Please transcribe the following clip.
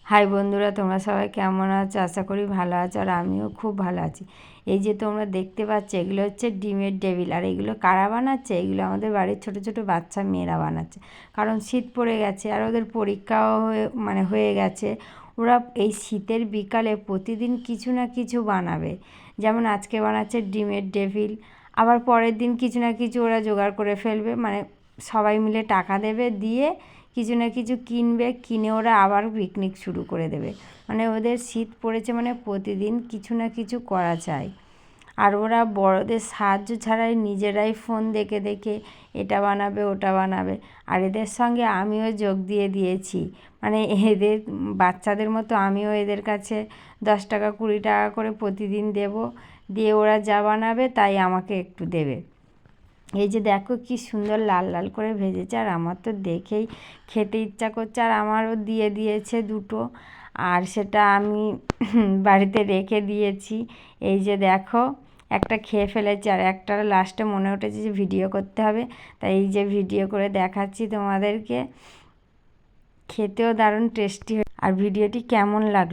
High বন্ধুরা, তোমরা সবাই কেমন আছো? আশা করি ভালো আছো, আর আমিও খুব ভালো আছি। এই যে তোমরা দেখতে পাচ্ছ, এগুলো হচ্ছে ডিমের টেবিল। আর এগুলো কারা বানাচ্ছে? এগুলো আমাদের বাড়ির ছোট ছোট বাচ্চা মেয়েরা বানাচ্ছে। কারণ শীত পড়ে গেছে আর ওদের পরীক্ষাও হয়ে গেছে। ওরা এই শীতের বিকালে প্রতিদিন কিছু না কিছু বানাবে। যেমন আজকে বানাচ্ছে ডিমের টেবিল, আবার পরের দিন কিছু না কিছু ওরা জোগাড় করে ফেলবে। সবাই মিলে টাকা দেবে, দিয়ে কিছু না কিছু কিনবে, কিনে ওরা আবার পিকনিক শুরু করে দেবে। ওদের শীত পড়েছে, প্রতিদিন কিছু না কিছু করা চাই। আর ওরা বড়দের সাহায্য ছাড়াই নিজেরাই ফোন দেখে দেখে এটা বানাবে ওটা বানাবে। আর এদের সঙ্গে আমিও যোগ দিয়ে দিয়েছি। এদের বাচ্চাদের মতো আমিও এদের কাছে 10 টাকা 20 টাকা করে প্রতিদিন দেব, দিয়ে ওরা যা বানাবে তাই আমাকে একটু দেবে। এই যে দেখো কি সুন্দর লাল লাল করে ভেজেছে, আর আমার তো দেখেই খেতে ইচ্ছা করছে। আর আমারও দিয়ে দিয়েছে দুটো, আর সেটা আমি বাড়িতে রেখে দিয়েছি। এই যে দেখো, একটা খেয়ে ফেলেছি, আর একটা লাস্টে মনে উঠেছে যে ভিডিও করতে হবে, তাই এই যে ভিডিও করে দেখাচ্ছি তোমাদেরকে। খেতেও দারুণ টেস্টি। আর ভিডিওটি কেমন লাগলো?